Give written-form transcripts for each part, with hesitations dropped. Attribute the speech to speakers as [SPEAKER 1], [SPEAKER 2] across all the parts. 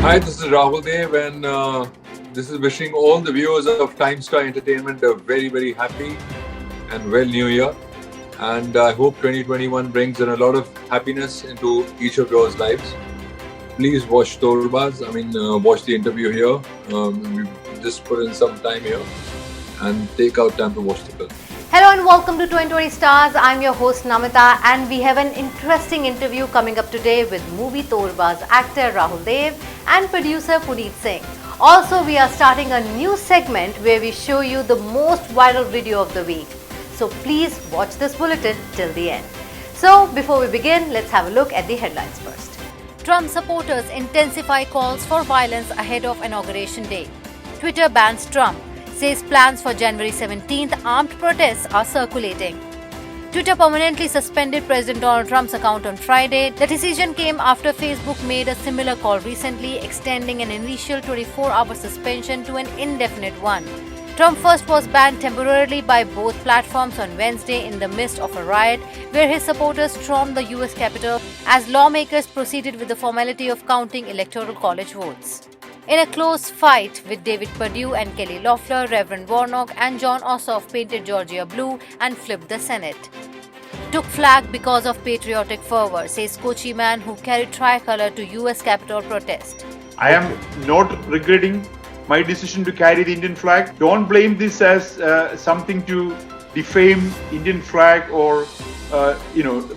[SPEAKER 1] Hi, this is Rahul Dev, and this is wishing all the viewers of Time Star Entertainment a very, very happy and well New Year. And I hope 2021 brings in a lot of happiness into each of your lives. Please watch Torbaaz. Watch the interview here. We just put in some time here and take out time to watch the film.
[SPEAKER 2] Hello and welcome to 2020 Stars. I'm your host Namita, and we have an interesting interview coming up today with movie Torbaaz actor Rahul Dev and producer Punit Singh. Also, we are starting a new segment where we show you the most viral video of the week. So please watch this bulletin till the end. So before we begin, let's have a look at the headlines first. Trump supporters intensify calls for violence ahead of Inauguration Day. Twitter bans Trump. Says plans for January 17th armed protests are circulating. Twitter permanently suspended President Donald Trump's account on Friday. The decision came after Facebook made a similar call recently, extending an initial 24-hour suspension to an indefinite one. Trump first was banned temporarily by both platforms on Wednesday in the midst of a riot where his supporters stormed the US Capitol as lawmakers proceeded with the formality of counting Electoral College votes. In a close fight with David Perdue and Kelly Lofeller, Reverend Warnock and John Ossoff painted Georgia blue and flipped the Senate. Took flag because of patriotic fervour, says Kochi man who carried Tricolour to US Capitol protest.
[SPEAKER 3] I am not regretting my decision to carry the Indian flag. Don't blame this as something to defame Indian flag or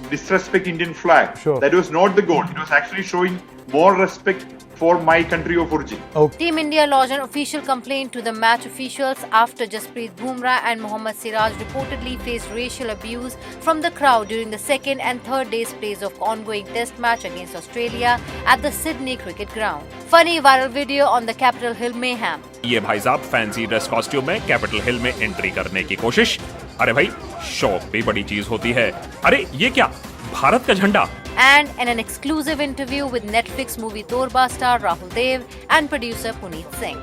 [SPEAKER 3] disrespect Indian flag.
[SPEAKER 4] Sure.
[SPEAKER 3] That was not the goal. It was actually showing more respect for my country of origin.
[SPEAKER 4] Okay.
[SPEAKER 2] Team India lodged an official complaint to the match officials after Jasprit, Bumrah and Mohammed Siraj reportedly faced racial abuse from the crowd during the second and third day's plays of ongoing test match against Australia at the Sydney cricket ground. Funny viral video on the Capitol Hill Mayhem.
[SPEAKER 5] ये भाई साहब fancy dress costume में Capitol Hill में entry करने की कोशिश। अरे भाई शौक भी बड़ी चीज होती है। अरे ये क्या भारत का झंडा।
[SPEAKER 2] And in an exclusive interview with Netflix movie Torbaaz star Rahul Dev and producer Punit Singh.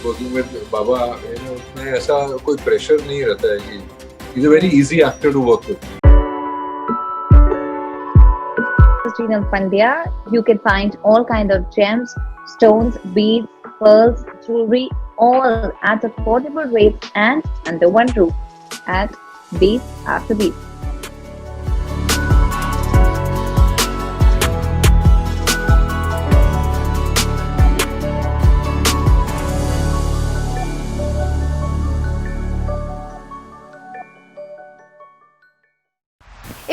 [SPEAKER 1] Working with Baba, उसमें ऐसा कोई pressure नहीं रहता है कि he's a very easy actor to work with.
[SPEAKER 6] Pandya, you can find all kind of gems, stones, beads, pearls, jewelry, all at affordable rates and under one roof at Beats After Beats.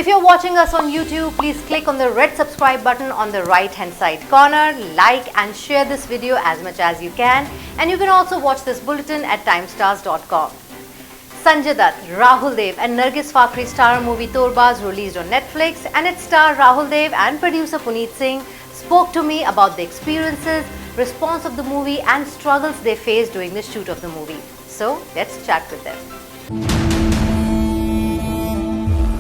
[SPEAKER 2] If you're watching us on YouTube, please click on the red subscribe button on the right hand side corner, like and share this video as much as you can, and you can also watch this bulletin at timestars.com. Sanjay Dutt, Rahul Dev and Nargis Fakhri star movie Torbaaz released on Netflix, and its star Rahul Dev and producer Punit Singh spoke to me about the experiences, response of the movie and struggles they faced during the shoot of the movie. So let's chat with them.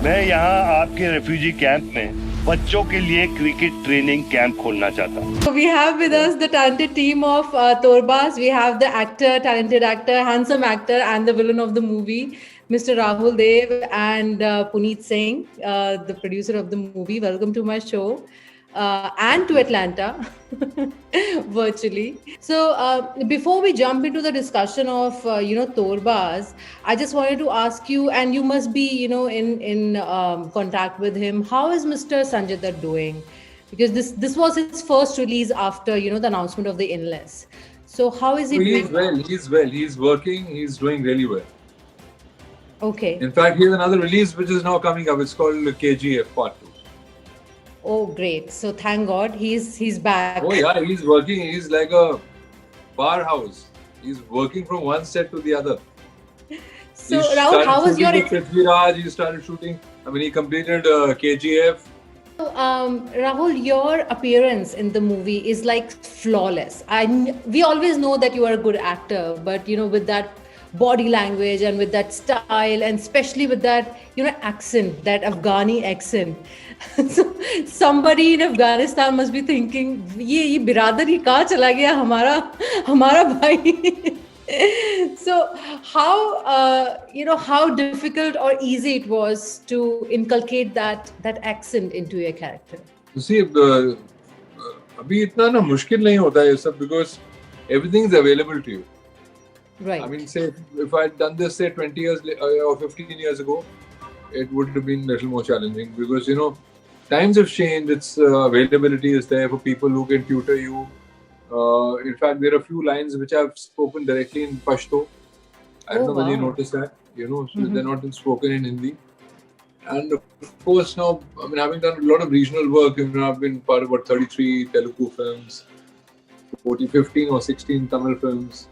[SPEAKER 7] मैं यहाँ आपके refugee camp में बच्चों के लिए cricket training camp खोलना चाहता हूँ.
[SPEAKER 8] So we have with us the talented team of Torbaaz. We have the actor, talented actor, handsome actor and the villain of the movie, Mr. Rahul Dev and Punit Singh, the producer of the movie. Welcome to my show and to Atlanta virtually. So before we jump into the discussion of Torbaaz, I just wanted to ask you, and you must be in contact with him. How is Mr. Sanjay Dutt doing? Because this was his first release after the announcement of the illness. So how is he doing?
[SPEAKER 1] He's well. He's working. He's doing really well.
[SPEAKER 8] Okay.
[SPEAKER 1] In fact, he has another release which is now coming up. It's called KGF Part 2.
[SPEAKER 8] Oh, great. So thank God he's back.
[SPEAKER 1] Oh yeah, he's working. He's like a bar house. He's working from one set to the other.
[SPEAKER 8] So Rahul, how was your
[SPEAKER 1] Siraj, he started shooting. He completed KGF.
[SPEAKER 8] So, Rahul, your appearance in the movie is like flawless. We always know that you are a good actor, but with that body language and with that style and especially with that accent, that Afghani accent. So somebody in Afghanistan must be thinking, ये बिरादर ही कहाँ चला गया हमारा भाई. So how difficult or easy it was to inculcate that accent into your character?
[SPEAKER 1] You see, अभी इतना ना मुश्किल नहीं होता है ये सब because everything is available to you.
[SPEAKER 8] Right.
[SPEAKER 1] I mean, say if I had done this say 20 years or 15 years ago, it would have been a little more challenging because times have changed. Its availability is there for people who can tutor you. In fact, there are a few lines which I've spoken directly in Pashto. I don't know whether you noticed that. So they're not spoken in Hindi. And of course, now, I mean, having done a lot of regional work, I've been part of about 33 Telugu films, 15 or 16 Tamil films,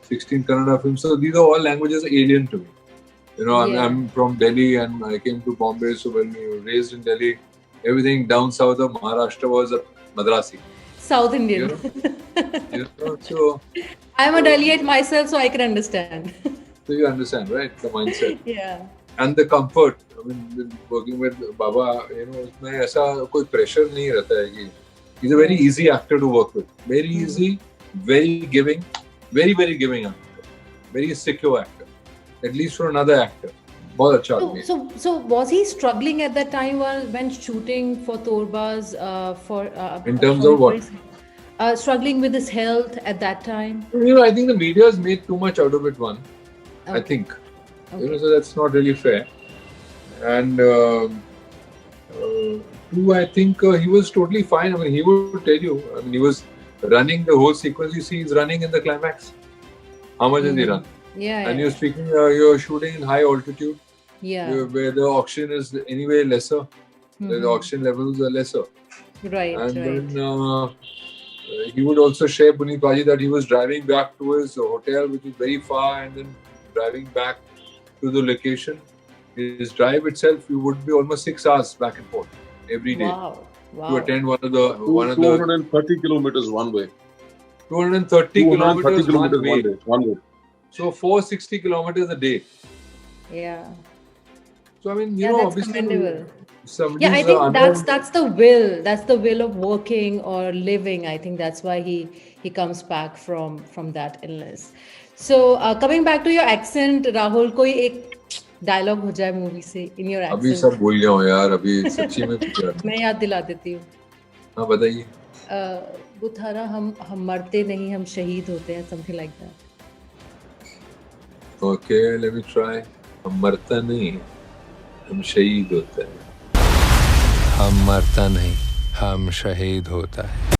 [SPEAKER 1] 16 Kannada films. So these are all languages alien to me. I'm from Delhi and I came to Bombay. So when we were raised in Delhi, everything down south of Maharashtra was a Madrasi.
[SPEAKER 8] South Indian.
[SPEAKER 1] So
[SPEAKER 8] I'm a Delhiite myself, so I can understand.
[SPEAKER 1] So you understand, right? The mindset.
[SPEAKER 8] Yeah.
[SPEAKER 1] And the comfort. I mean, working with Baba, उसमें ऐसा कोई pressure नहीं रहता है कि he's a very easy actor to work with. Very easy, very giving, very very giving actor. Very secure actor. At least for another actor. बहुत अच्छा आदमी.
[SPEAKER 8] So was he struggling at that time when shooting for Torbaaz
[SPEAKER 1] in terms of what?
[SPEAKER 8] Struggling with his health at that time?
[SPEAKER 1] I think the media has made too much out of it. One, I think.
[SPEAKER 8] Okay.
[SPEAKER 1] So that's not really fair. And two, I think he was totally fine. I mean, he would tell you. I mean, he was running the whole sequence. You see, he's running in the climax. How much has he run?
[SPEAKER 8] Yeah.
[SPEAKER 1] And you're speaking. You're shooting in high altitude.
[SPEAKER 8] Yeah.
[SPEAKER 1] Where the oxygen is anyway lesser. The oxygen levels are lesser.
[SPEAKER 8] Right.
[SPEAKER 1] And then he would also share, Punit Baji, that he was driving back to his hotel, which is very far, and then driving back to the location. His drive itself, you would be almost 6 hours back and forth every day to attend one of the
[SPEAKER 4] 230 kilometers one way.
[SPEAKER 1] 230 kilometers
[SPEAKER 4] one way.
[SPEAKER 1] So 460 kilometers a day.
[SPEAKER 8] Yeah.
[SPEAKER 1] So I mean,
[SPEAKER 8] that's
[SPEAKER 1] obviously,
[SPEAKER 8] commendable. Yeah, I think that's the will. That's the will of working or living. I think that's why he comes back from that illness. So coming back to your accent, Rahul, कोई एक dialogue हो जाए movie से in your accent.
[SPEAKER 1] अभी सब भूल गया हूँ यार. अभी सच्ची में
[SPEAKER 8] मैं याद दिला देती हूँ.
[SPEAKER 1] हाँ बताइए.
[SPEAKER 8] बुथारा हम मरते नहीं, हम शहीद होते हैं, something like that.
[SPEAKER 1] Okay, let me try. हम मरता नहीं, हम शहीद होते हैं. हम मरता नहीं, हम शहीद होता है.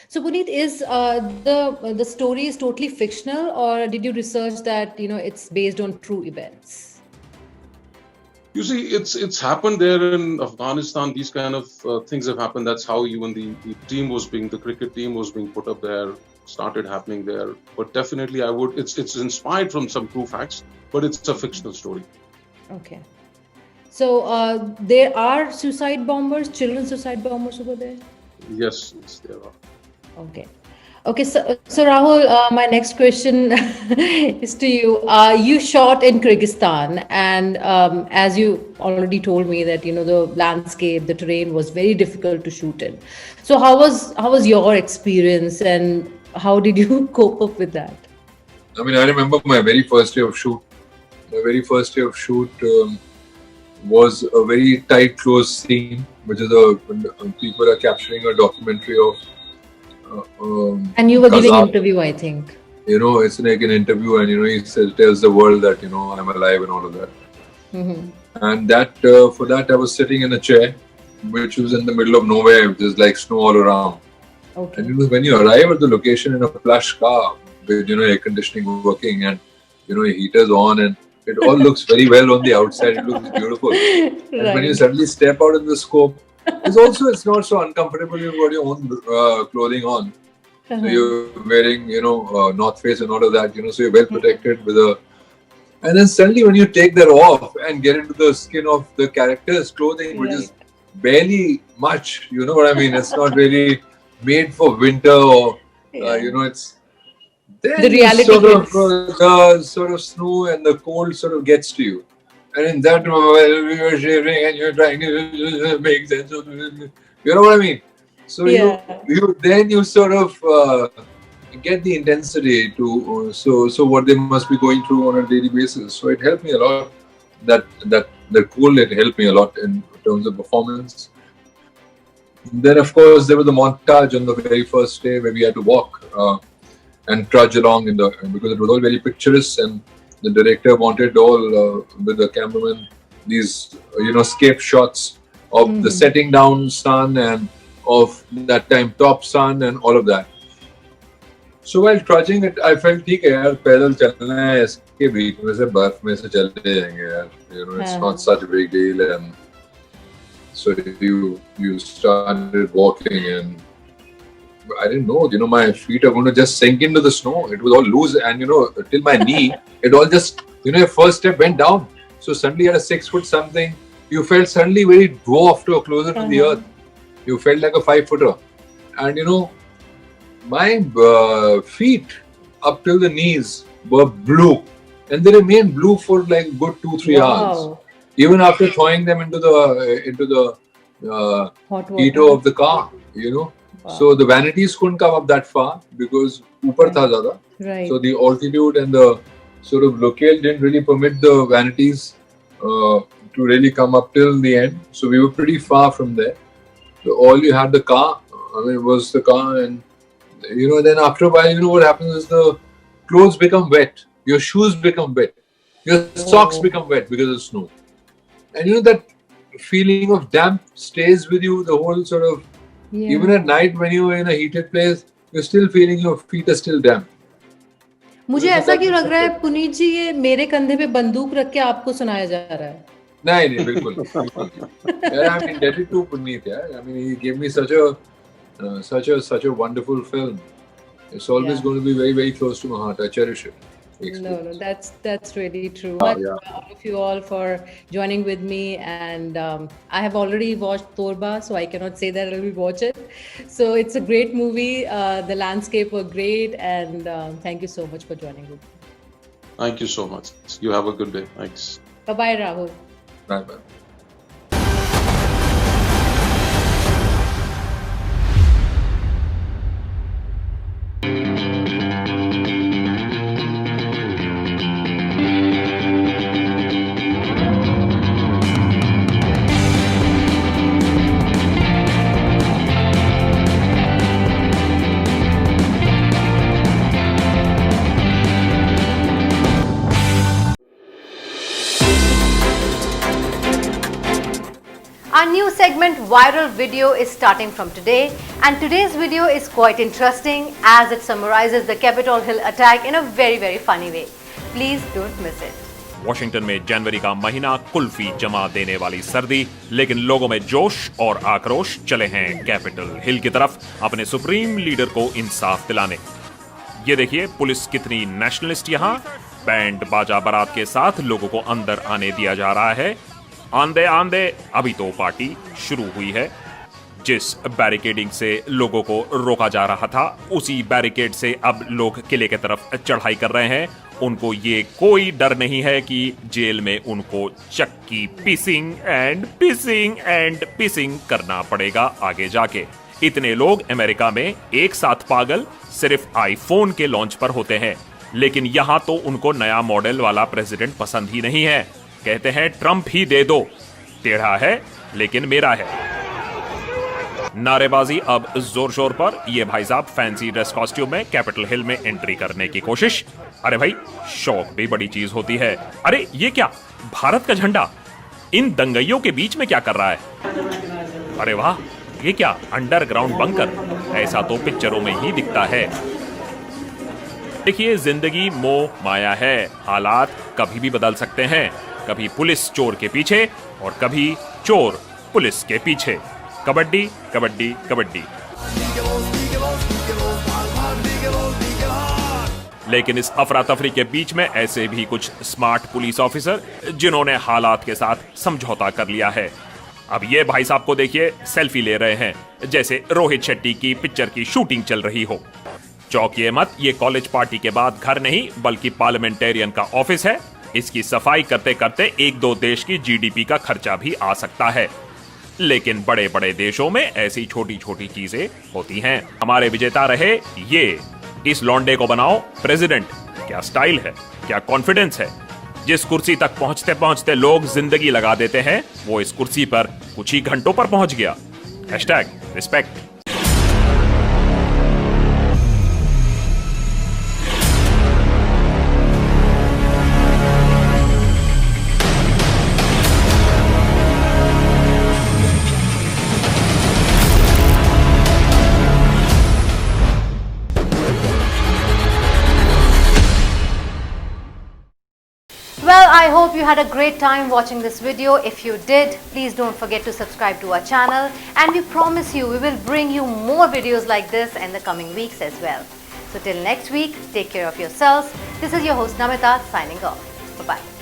[SPEAKER 8] So Punit, is the story is totally fictional, or did you research that it's based on true events?
[SPEAKER 4] You see, it's happened there in Afghanistan. These kind of things have happened. That's how even the cricket team was being put up there, started happening there. But definitely, it's inspired from some true facts, but it's a fictional story.
[SPEAKER 8] Okay. So there are suicide bombers, children suicide bombers over there?
[SPEAKER 4] Yes, there are.
[SPEAKER 8] Okay. So Rahul, my next question is to you. You shot in Kyrgyzstan, and as you already told me that the landscape, the terrain was very difficult to shoot in. So how was your experience, and how did you cope up with that?
[SPEAKER 1] I mean, I remember my very first day of shoot. My very first day of shoot was a very tight, close scene, which is people are capturing a documentary of.
[SPEAKER 8] And you were giving an interview, I think.
[SPEAKER 1] It's like an interview, and he tells the world that I'm alive and all of that. And that for that I was sitting in a chair, which was in the middle of nowhere. There's like snow all around.
[SPEAKER 8] Okay.
[SPEAKER 1] And when you arrive at the location in a plush car with air conditioning working and heaters on, and it all looks very well on the outside. It looks beautiful. And when you suddenly step out in the scope, it's not so uncomfortable. You've got your own clothing on. So you're wearing, North Face and all of that, so you're well protected with and then suddenly when you take that off and get into the skin of the character's clothing, which is barely much, you know what I mean? It's not really made for winter or, it's... Then
[SPEAKER 8] the reality
[SPEAKER 1] sort of snow and the cold sort of gets to you. And in that moment, we were shivering and you're trying to make sense of it. You know what I mean? So you sort of get the intensity to so what they must be going through on a daily basis. So it helped me a lot. That cold, it helped me a lot in terms of performance. Then, of course, there was the montage on the very first day where we had to walk and trudge along because it was all very picturesque, and the director wanted all with the cameraman these scape shots of the setting down sun and of that time top sun and all of that. So while trudging it, I felt ठीक है यार पैदल चलना है इसके बीच में से बर्फ में से चले जाएंगे यार. It's not such a big deal, and so you started walking, and I didn't know, my feet are going to just sink into the snow. It was all loose, and till my knee, it all just, your first step went down. So suddenly at a 6 foot something, you felt suddenly very dwarfed or closer to the earth. You felt like a 5-footer, and my feet up till the knees were blue, and they remained blue for like good 2-3 hours, even after throwing them into the heater of the car. So the vanities couldn't come up that far because upar tha zyada.
[SPEAKER 8] Right.
[SPEAKER 1] So the altitude and the sort of locale didn't really permit the vanities to really come up till the end. So we were pretty far from there. So all you had the car. Was the car, and then after a while, what happens is the clothes become wet, your shoes become wet, your socks become wet because of snow, and that feeling of damp stays with you the whole sort of. Even at night when you're in a heated place, you're still feeling your feet are still damp.
[SPEAKER 8] मुझे ऐसा क्यों लग रहा है पुनीत जी ये मेरे कंधे पे बंदूक रख के आपको सुनाया जा रहा है?
[SPEAKER 1] नहीं बिल्कुल. I'm indebted to Punit. He gave me such a wonderful film. It's always going to be very, very close to my heart. I cherish it.
[SPEAKER 8] No, that's really true. All of you all for joining with me, and I have already watched Torbaaz, so I cannot say that I will watch it. So it's a great movie. The landscape were great, and thank you so much for joining with me.
[SPEAKER 4] Thank you so much. You have a good day. Thanks.
[SPEAKER 8] Bye-bye, Rahul.
[SPEAKER 1] Bye-bye.
[SPEAKER 2] Our new segment Viral Video is starting from today, and today's video is quite interesting as it summarizes the Capitol Hill attack in a very, very funny way. Please don't miss it.
[SPEAKER 5] Washington में जनवरी का महीना कुल्फी जमा देने वाली सर्दी, लेकिन लोगों में जोश और आक्रोश चले हैं कैपिटल हिल की तरफ अपने सुप्रीम लीडर को इंसाफ दिलाने। ये देखिए पुलिस कितनी नेशनलिस्ट यहाँ, बैंड बाजा बारात के साथ लोगों को अंदर आने दिया जा रहा है। आंदे आंदे अभी तो पार्टी शुरू हुई है। जिस बैरिकेडिंग से लोगों को रोका जा रहा था, उसी बैरिकेड से अब लोग किले की तरफ चढ़ाई कर रहे हैं। उनको ये कोई डर नहीं है कि जेल में उनको चक्की पीसिंग एंड पीसिंग करना पड़ेगा आगे जाके। इतने लोग अमेरिका में एक साथ पागल सिर्फ आईफोन के लॉन्च पर होते हैं, लेकिन यहां तो उनको नया मॉडल वाला प्रेसिडेंट पसंद ही नहीं है। कहते हैं ट्रंप ही दे दो, टेढ़ा है लेकिन मेरा है। नारेबाजी अब जोर शोर पर। ये भाई साहब फैंसी ड्रेस कॉस्ट्यूम में कैपिटल हिल में एंट्री करने की कोशिश। अरे भाई, शौक भी बड़ी चीज होती है। अरे ये क्या, भारत का झंडा इन दंगइयों के बीच में क्या कर रहा है? अरे वाह, ये क्या अंडरग्राउंड बंकर? ऐसा तो पिक्चरों में ही दिखता है। देखिए, जिंदगी मोह माया है, हालात कभी भी बदल सकते हैं। कभी पुलिस चोर के पीछे और कभी चोर पुलिस के पीछे। कबड्डी कबड्डी कबड्डी। लेकिन इस अफरा तफरी के बीच में ऐसे भी कुछ स्मार्ट पुलिस ऑफिसर जिन्होंने हालात के साथ समझौता कर लिया है। अब ये भाई साहब को देखिए, सेल्फी ले रहे हैं जैसे रोहित शेट्टी की पिक्चर की शूटिंग चल रही हो। चौंकिए मत, ये कॉलेज पार्टी के बाद घर नहीं बल्कि पार्लियामेंटेरियन का ऑफिस है। इसकी सफाई करते करते 1-2 देश की जीडीपी का खर्चा भी आ सकता है। लेकिन बड़े बड़े देशों में ऐसी छोटी छोटी चीजें होती हैं। हमारे विजेता रहे ये, इस लौंडे को बनाओ प्रेसिडेंट। क्या स्टाइल है, क्या कॉन्फिडेंस है। जिस कुर्सी तक पहुंचते पहुंचते लोग जिंदगी लगा देते हैं, वो इस कुर्सी पर कुछ ही घंटों पर पहुंच गया। #respect.
[SPEAKER 2] Well, I hope you had a great time watching this video. If you did, please don't forget to subscribe to our channel, and we promise you we will bring you more videos like this in the coming weeks as well. So till next week, take care of yourselves. This is your host Namita signing off. Bye-bye.